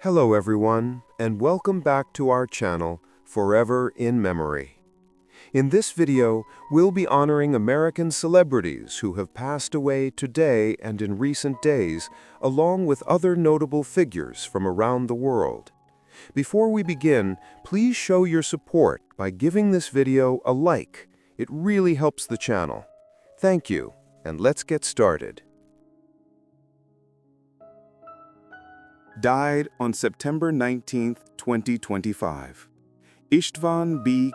Hello everyone, and welcome back to our channel, Forever in Memory. In this video, we'll be honoring American celebrities who have passed away today and in recent days, along with other notable figures from around the world. Before we begin, please show your support by giving this video a like. It really helps the channel. Thank you, and let's get started. Died on September 19, 2025. Ishtvan B.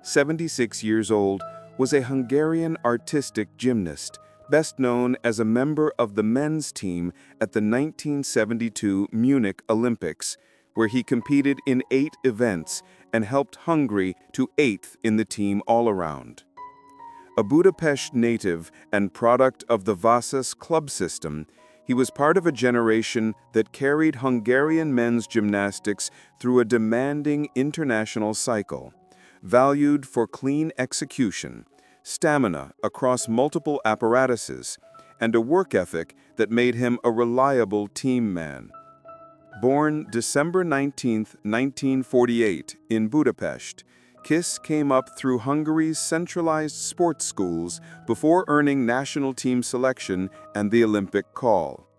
76 years old, was a Hungarian artistic gymnast, best known as a member of the men's team at the 1972 Munich Olympics, where he competed in 8 events and helped Hungary to 8th in the team all-around. A Budapest native and product of the Vasas club system, he was part of a generation that carried Hungarian men's gymnastics through a demanding international cycle, valued for clean execution, stamina across multiple apparatuses, and a work ethic that made him a reliable team man. Born December 19, 1948, in Budapest, Kiss came up through Hungary's centralized sports schools before earning national team selection and the Olympic call.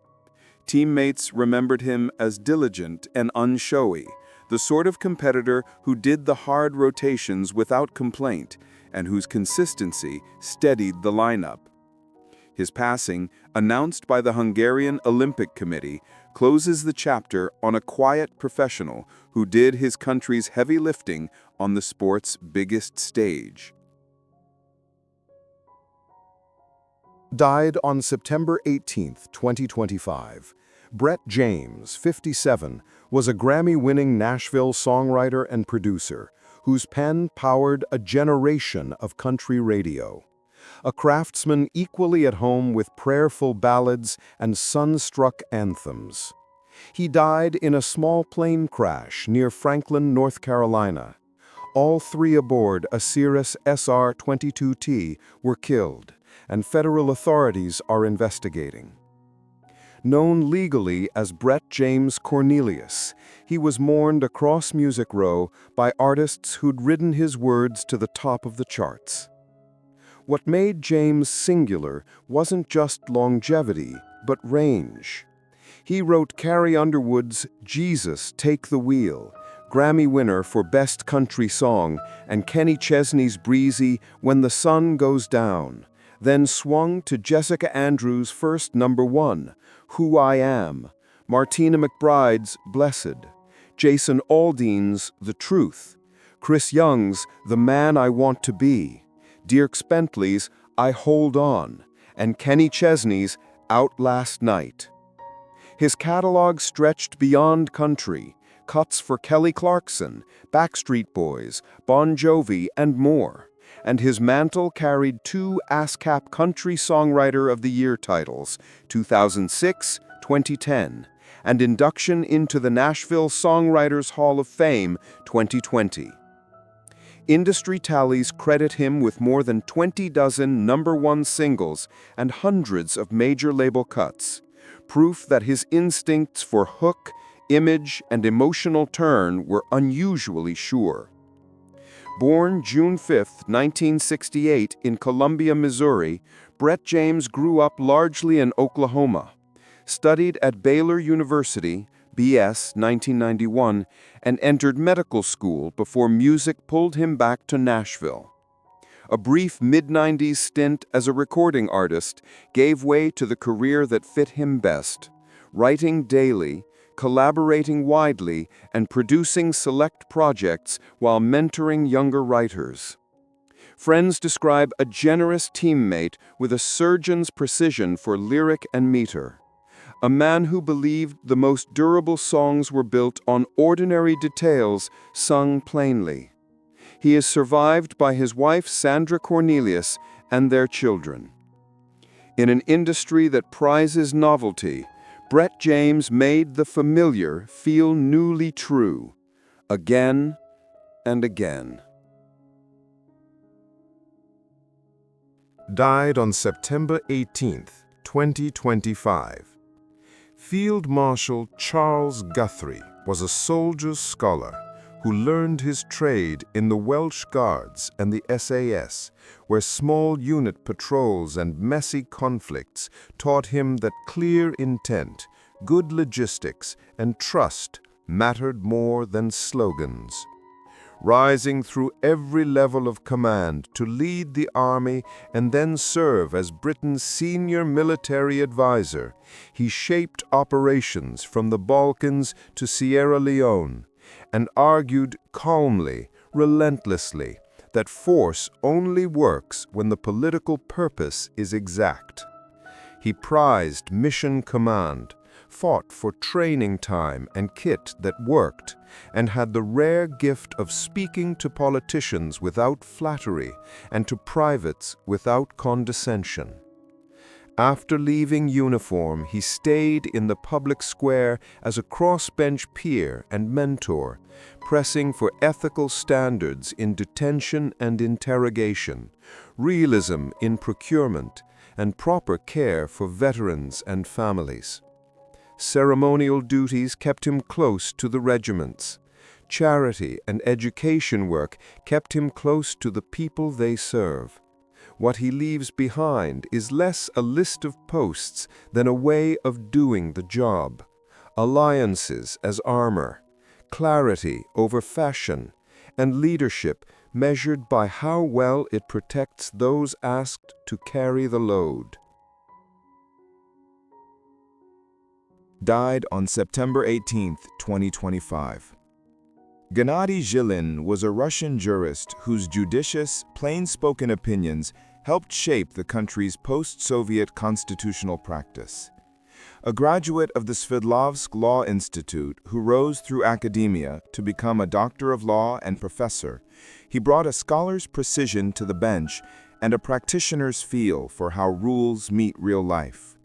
Teammates remembered him as diligent and unshowy, the sort of competitor who did the hard rotations without complaint and whose consistency steadied the lineup. His passing, announced by the Hungarian Olympic Committee, closes the chapter on a quiet professional who did his country's heavy lifting on the sport's biggest stage. Died on September 18, 2025. Brett James, 57, was a Grammy-winning Nashville songwriter and producer whose pen powered a generation of country radio. A craftsman equally at home with prayerful ballads and sun-struck anthems. He died in a small plane crash near Franklin, North Carolina. All 3 aboard a Cirrus SR-22T were killed, and federal authorities are investigating. Known legally as Brett James Cornelius, he was mourned across Music Row by artists who'd ridden his words to the top of the charts. What made James singular wasn't just longevity, but range. He wrote Carrie Underwood's Jesus, Take the Wheel, Grammy winner for Best Country Song, and Kenny Chesney's breezy When the Sun Goes Down, then swung to Jessica Andrews' first #1, Who I Am, Martina McBride's Blessed, Jason Aldean's The Truth, Chris Young's The Man I Want to Be, Dierks Bentley's I Hold On, and Kenny Chesney's Out Last Night. His catalog stretched beyond country, cuts for Kelly Clarkson, Backstreet Boys, Bon Jovi, and more, and his mantle carried 2 ASCAP Country Songwriter of the Year titles, 2006, 2010, and induction into the Nashville Songwriters Hall of Fame, 2020. Industry tallies credit him with more than 20 dozen #1 singles and hundreds of major label cuts, proof that his instincts for hook, image, and emotional turn were unusually sure. Born June 5, 1968, in Columbia, Missouri, Brett James grew up largely in Oklahoma, studied at Baylor University, B.S. 1991, and entered medical school before music pulled him back to Nashville. A brief mid-90s stint as a recording artist gave way to the career that fit him best, writing daily, collaborating widely, and producing select projects while mentoring younger writers. Friends describe a generous teammate with a surgeon's precision for lyric and meter. A man who believed the most durable songs were built on ordinary details sung plainly. He is survived by his wife Sandra Cornelius and their children. In an industry that prizes novelty, Brett James made the familiar feel newly true, again and again. Died on September 18, 2025. Field Marshal Charles Guthrie was a soldier's scholar who learned his trade in the Welsh Guards and the SAS, where small unit patrols and messy conflicts taught him that clear intent, good logistics, and trust mattered more than slogans. Rising through every level of command to lead the army and then serve as Britain's senior military advisor, he shaped operations from the Balkans to Sierra Leone and argued calmly, relentlessly, that force only works when the political purpose is exact. He prized mission command, fought for training time and kit that worked, and had the rare gift of speaking to politicians without flattery and to privates without condescension. After leaving uniform, he stayed in the public square as a crossbench peer and mentor, pressing for ethical standards in detention and interrogation, realism in procurement, and proper care for veterans and families. Ceremonial duties kept him close to the regiments. Charity and education work kept him close to the people they serve. What he leaves behind is less a list of posts than a way of doing the job. Alliances as armor, clarity over fashion, and leadership measured by how well it protects those asked to carry the load. Died on September 18, 2025. Gennady Gillin was a Russian jurist whose judicious, plain-spoken opinions helped shape the country's post-Soviet constitutional practice. A graduate of the Sverdlovsk Law Institute who rose through academia to become a doctor of law and professor, he brought a scholar's precision to the bench and a practitioner's feel for how rules meet real life.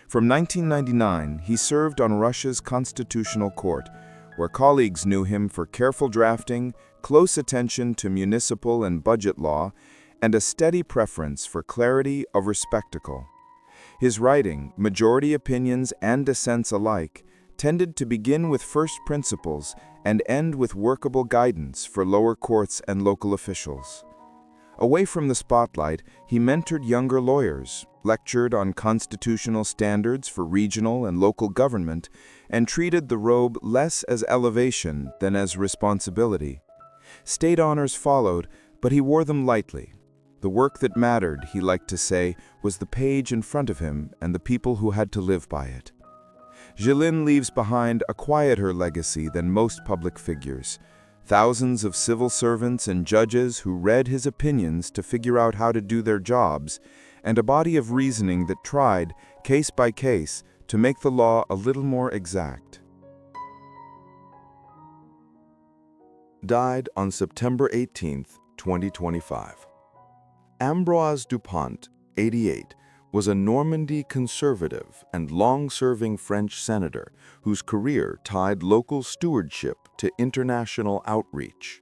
From 1999, he served on Russia's Constitutional Court, where colleagues knew him for careful drafting, close attention to municipal and budget law, and a steady preference for clarity over spectacle. His writing, majority opinions and dissents alike, tended to begin with first principles and end with workable guidance for lower courts and local officials. Away from the spotlight, he mentored younger lawyers, lectured on constitutional standards for regional and local government, and treated the robe less as elevation than as responsibility. State honors followed, but he wore them lightly. The work that mattered, he liked to say, was the page in front of him and the people who had to live by it. Gillin leaves behind a quieter legacy than most public figures. Thousands of civil servants and judges who read his opinions to figure out how to do their jobs, and a body of reasoning that tried, case by case, to make the law a little more exact. Died on September 18, 2025. Ambrois Dupant, 88, was a Normandy conservative and long-serving French senator whose career tied local stewardship to international outreach.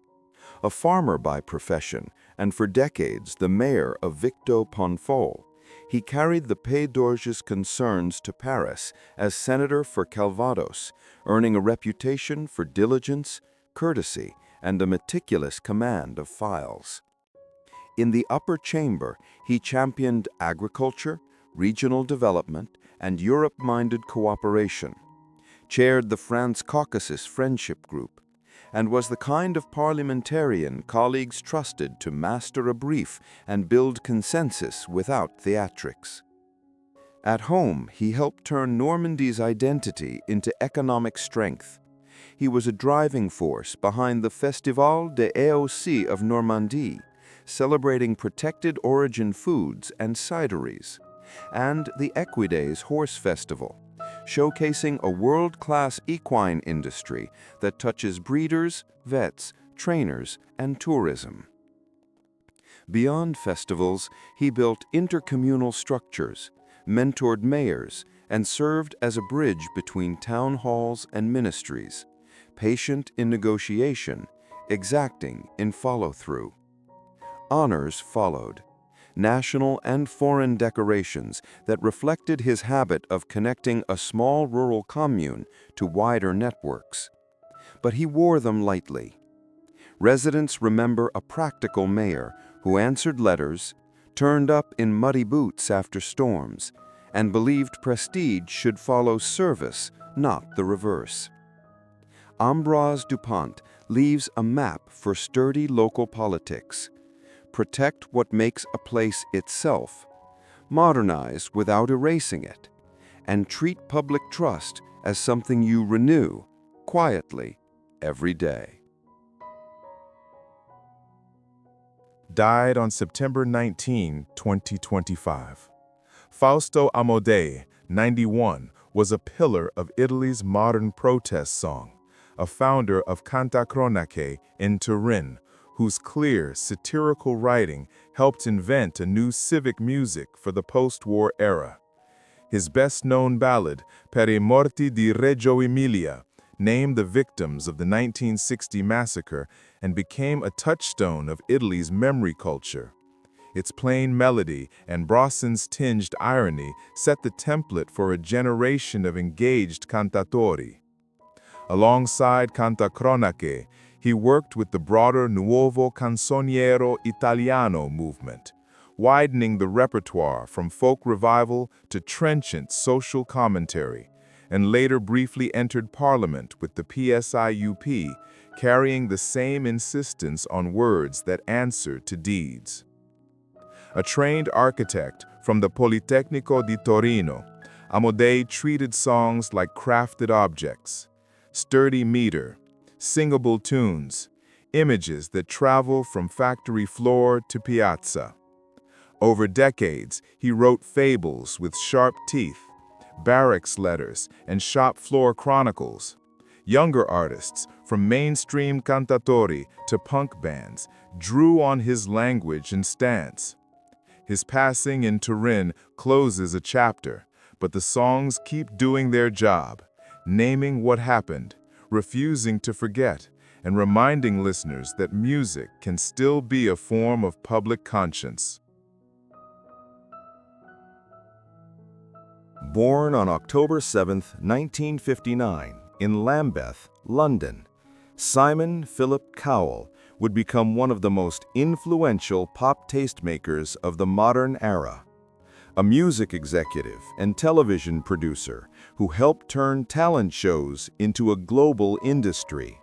A farmer by profession and for decades the mayor of Victo-Ponfol, he carried the Pays d'Orge's concerns to Paris as senator for Calvados, earning a reputation for diligence, courtesy, and a meticulous command of files. In the upper chamber, he championed agriculture, regional development, and Europe-minded cooperation, chaired the France-Caucasus Friendship Group, and was the kind of parliamentarian colleagues trusted to master a brief and build consensus without theatrics. At home, he helped turn Normandy's identity into economic strength. He was a driving force behind the Festival des AOC of Normandie, celebrating protected origin foods and cideries, and the Equidays Horse Festival, showcasing a world-class equine industry that touches breeders, vets, trainers, and tourism. Beyond festivals, he built intercommunal structures, mentored mayors, and served as a bridge between town halls and ministries, patient in negotiation, exacting in follow-through. Honors followed. national and foreign decorations that reflected his habit of connecting a small rural commune to wider networks. But he wore them lightly. Residents remember a practical mayor who answered letters, turned up in muddy boots after storms, and believed prestige should follow service, not the reverse. Ambrois Dupant leaves a map for sturdy local politics. Protect what makes a place itself, modernize without erasing it, and treat public trust as something you renew, quietly, every day. Died on September 19, 2025. Fausto Amod, 91, was a pillar of Italy's modern protest song, a founder of Cantacronache in Turin, whose clear, satirical writing helped invent a new civic music for the post-war era. His best-known ballad, Per I morti di Reggio Emilia, named the victims of the 1960 massacre and became a touchstone of Italy's memory culture. Its plain melody and Brossen's tinged irony set the template for a generation of engaged cantatori. Alongside Cantacronache, he worked with the broader Nuovo Canzoniero Italiano movement, widening the repertoire from folk revival to trenchant social commentary, and later briefly entered Parliament with the PSIUP, carrying the same insistence on words that answer to deeds. A trained architect from the Politecnico di Torino, Amod treated songs like crafted objects, sturdy meter, singable tunes, images that travel from factory floor to piazza. Over decades, he wrote fables with sharp teeth, barracks letters, and shop floor chronicles. Younger artists, from mainstream cantatori to punk bands, drew on his language and stance. His passing in Turin closes a chapter, but the songs keep doing their job, naming what happened, refusing to forget, and reminding listeners that music can still be a form of public conscience. Born on October 7, 1959, in Lambeth, London, Simon Philip Cowell would become one of the most influential pop tastemakers of the modern era. A music executive and television producer who helped turn talent shows into a global industry.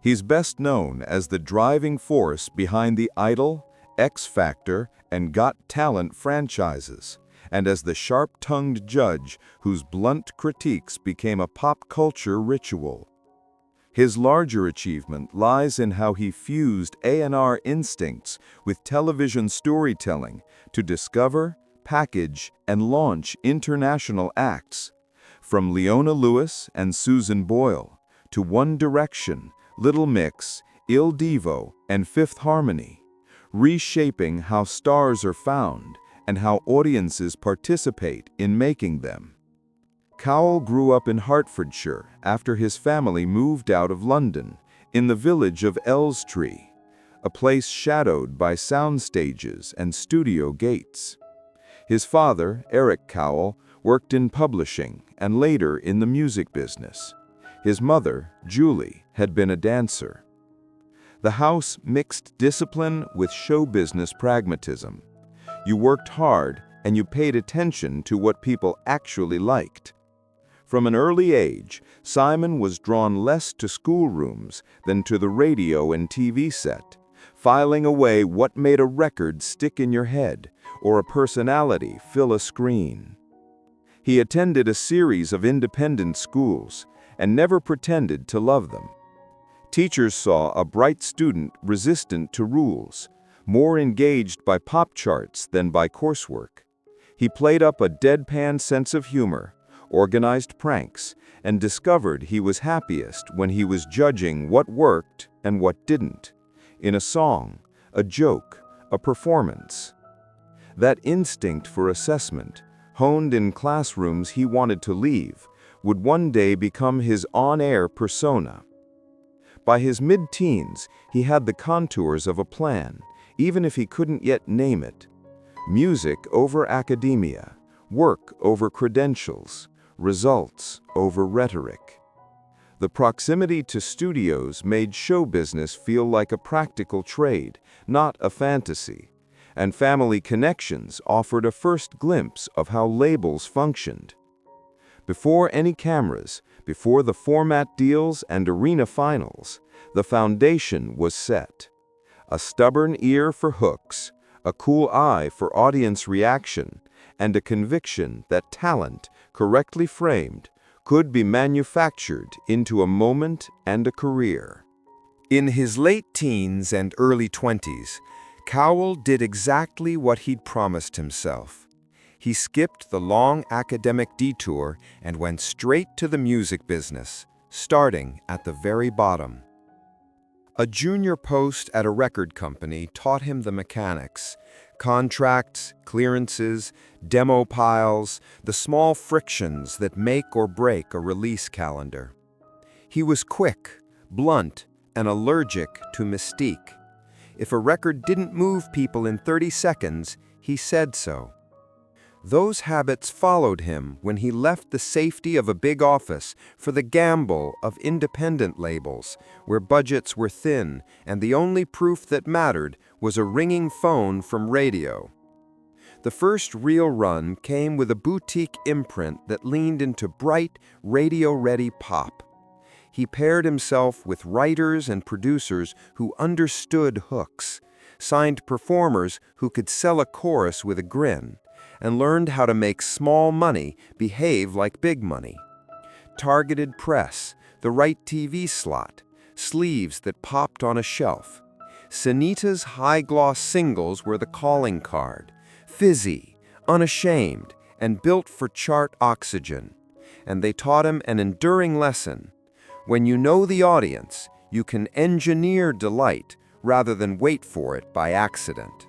He's best known as the driving force behind the Idol, X Factor, and Got Talent franchises, and as the sharp-tongued judge whose blunt critiques became a pop culture ritual. His larger achievement lies in how he fused A&R instincts with television storytelling to discover, package, and launch international acts, from Leona Lewis and Susan Boyle to One Direction, Little Mix, Il Divo, and Fifth Harmony, reshaping how stars are found and how audiences participate in making them. Cowell grew up in Hertfordshire after his family moved out of London, in the village of Elstree, a place shadowed by sound stages and studio gates. His father, Eric Cowell, worked in publishing and later in the music business. His mother, Julie, had been a dancer. The house mixed discipline with show business pragmatism. You worked hard and you paid attention to what people actually liked. From an early age, Simon was drawn less to schoolrooms than to the radio and TV set, filing away what made a record stick in your head or a personality fill a screen. He attended a series of independent schools and never pretended to love them. Teachers saw a bright student resistant to rules, more engaged by pop charts than by coursework. He played up a deadpan sense of humor, organized pranks, and discovered he was happiest when he was judging what worked and what didn't, in a song, a joke, a performance. That instinct for assessment, honed in classrooms he wanted to leave, would one day become his on-air persona. By his mid-teens, he had the contours of a plan, even if he couldn't yet name it. Music over academia, work over credentials, results over rhetoric. The proximity to studios made show business feel like a practical trade, not a fantasy, and family connections offered a first glimpse of how labels functioned. Before any cameras, before the format deals and arena finals, the foundation was set. A stubborn ear for hooks, a cool eye for audience reaction, and a conviction that talent, correctly framed, could be manufactured into a moment and a career. In his late teens and early 20s, Cowell did exactly what he'd promised himself. He skipped the long academic detour and went straight to the music business, starting at the very bottom. A junior post at a record company taught him the mechanics: contracts, clearances, demo piles, the small frictions that make or break a release calendar. He was quick, blunt, and allergic to mystique. If a record didn't move people in 30 seconds, he said so. Those habits followed him when he left the safety of a big office for the gamble of independent labels, where budgets were thin and the only proof that mattered was a ringing phone from radio. The first real run came with a boutique imprint that leaned into bright, radio-ready pop. He paired himself with writers and producers who understood hooks, signed performers who could sell a chorus with a grin, and learned how to make small money behave like big money. Targeted press, the right TV slot, sleeves that popped on a shelf. Sanita's high-gloss singles were the calling card, fizzy, unashamed, and built for chart oxygen. And they taught him an enduring lesson. When you know the audience, you can engineer delight rather than wait for it by accident.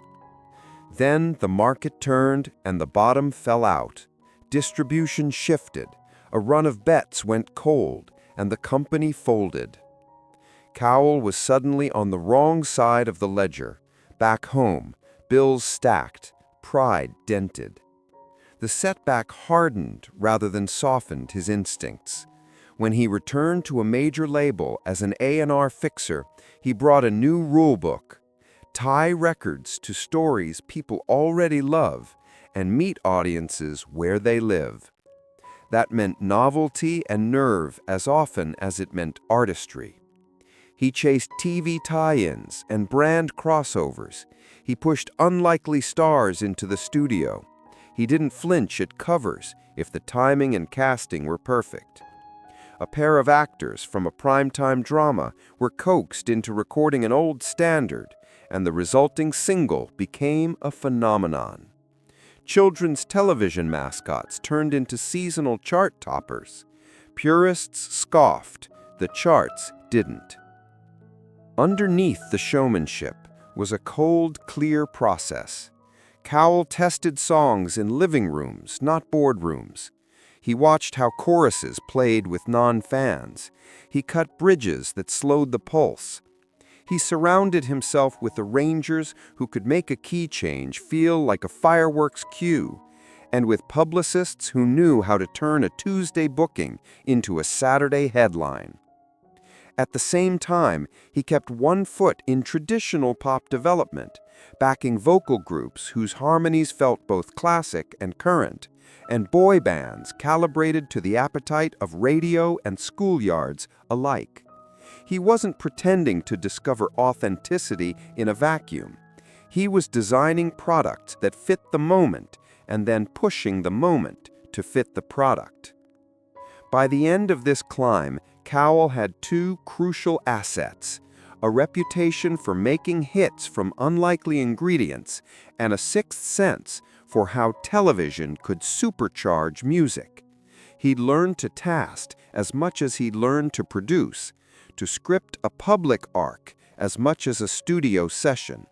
Then the market turned and the bottom fell out. Distribution shifted, a run of bets went cold, and the company folded. Cowell was suddenly on the wrong side of the ledger. Back home, bills stacked, pride dented. The setback hardened rather than softened his instincts. When he returned to a major label as an A&R fixer, he brought a new rulebook: tie records to stories people already love and meet audiences where they live. That meant novelty and nerve as often as it meant artistry. He chased TV tie-ins and brand crossovers. He pushed unlikely stars into the studio. He didn't flinch at covers if the timing and casting were perfect. A pair of actors from a primetime drama were coaxed into recording an old standard, and the resulting single became a phenomenon. Children's television mascots turned into seasonal chart toppers. Purists scoffed, the charts didn't. Underneath the showmanship was a cold, clear process. Cowell tested songs in living rooms, not boardrooms. He watched how choruses played with non-fans. He cut bridges that slowed the pulse. He surrounded himself with arrangers who could make a key change feel like a fireworks cue, and with publicists who knew how to turn a Tuesday booking into a Saturday headline. At the same time, he kept one foot in traditional pop development, backing vocal groups whose harmonies felt both classic and current, and boy bands calibrated to the appetite of radio and schoolyards alike. He wasn't pretending to discover authenticity in a vacuum. He was designing products that fit the moment and then pushing the moment to fit the product. By the end of this climb, Cowell had two crucial assets: a reputation for making hits from unlikely ingredients and a sixth sense for how television could supercharge music. He'd learned to task as much as he'd learned to produce, to script a public arc as much as a studio session.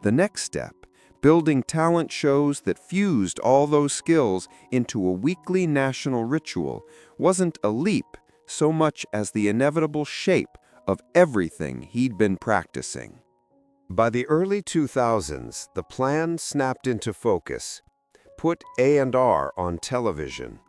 The next step, building talent shows that fused all those skills into a weekly national ritual, wasn't a leap so much as the inevitable shape of everything he'd been practicing. By the early 2000s, the plan snapped into focus. Put A&R on television.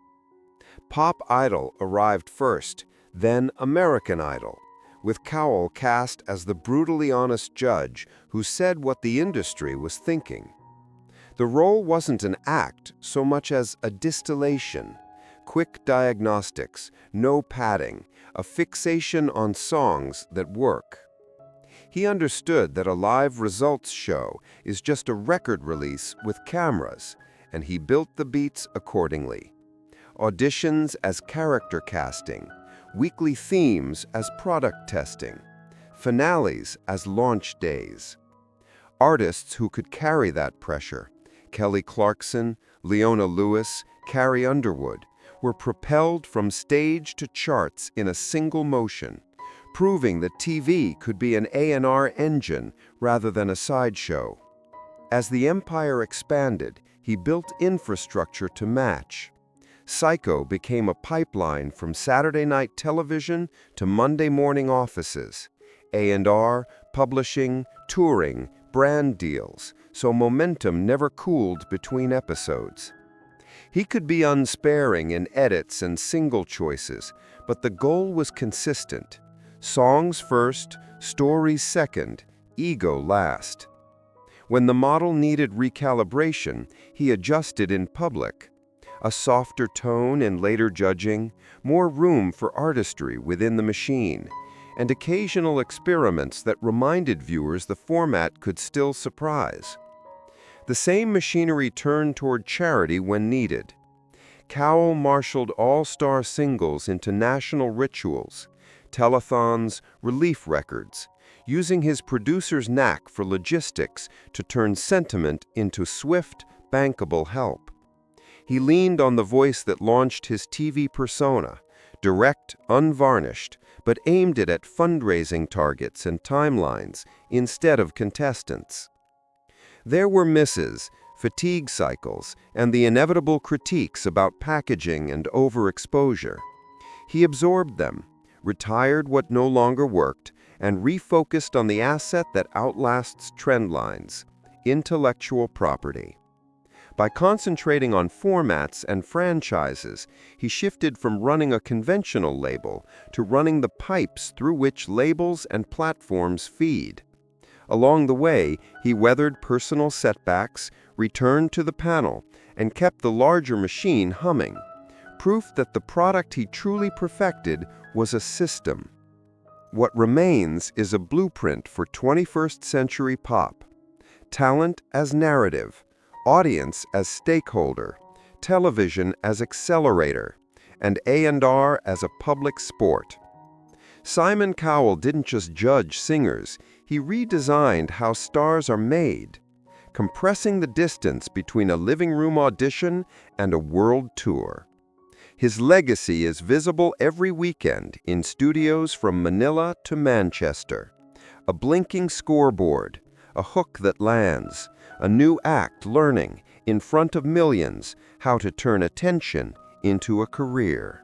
Pop Idol arrived first, then American Idol, with Cowell cast as the brutally honest judge who said what the industry was thinking. The role wasn't an act so much as a distillation, quick diagnostics, no padding, a fixation on songs that work. He understood that a live results show is just a record release with cameras, and he built the beats accordingly. Auditions as character casting, weekly themes as product testing, finales as launch days. Artists who could carry that pressure, Kelly Clarkson, Leona Lewis, Carrie Underwood, were propelled from stage to charts in a single motion, proving that TV could be an A&R engine rather than a sideshow. As the empire expanded, he built infrastructure to match. Psycho became a pipeline from Saturday night television to Monday morning offices. A&R, publishing, touring, brand deals, so momentum never cooled between episodes. He could be unsparing in edits and single choices, but the goal was consistent. Songs first, stories second, ego last. When the model needed recalibration, he adjusted in public. A softer tone in later judging, more room for artistry within the machine, and occasional experiments that reminded viewers the format could still surprise. The same machinery turned toward charity when needed. Cowell marshaled all-star singles into national rituals, telethons, relief records, using his producer's knack for logistics to turn sentiment into swift, bankable help. He leaned on the voice that launched his TV persona, direct, unvarnished, but aimed it at fundraising targets and timelines instead of contestants. There were misses, fatigue cycles, and the inevitable critiques about packaging and overexposure. He absorbed them, retired what no longer worked, and refocused on the asset that outlasts trend lines: intellectual property. By concentrating on formats and franchises, he shifted from running a conventional label to running the pipes through which labels and platforms feed. Along the way, he weathered personal setbacks, returned to the panel, and kept the larger machine humming, proof that the product he truly perfected was a system. What remains is a blueprint for 21st century pop. Talent as narrative, audience as stakeholder, television as accelerator, and A&R as a public sport. Simon Cowell didn't just judge singers, he redesigned how stars are made, compressing the distance between a living room audition and a world tour. His legacy is visible every weekend in studios from Manila to Manchester. A blinking scoreboard, a hook that lands, a new act learning, in front of millions, how to turn attention into a career.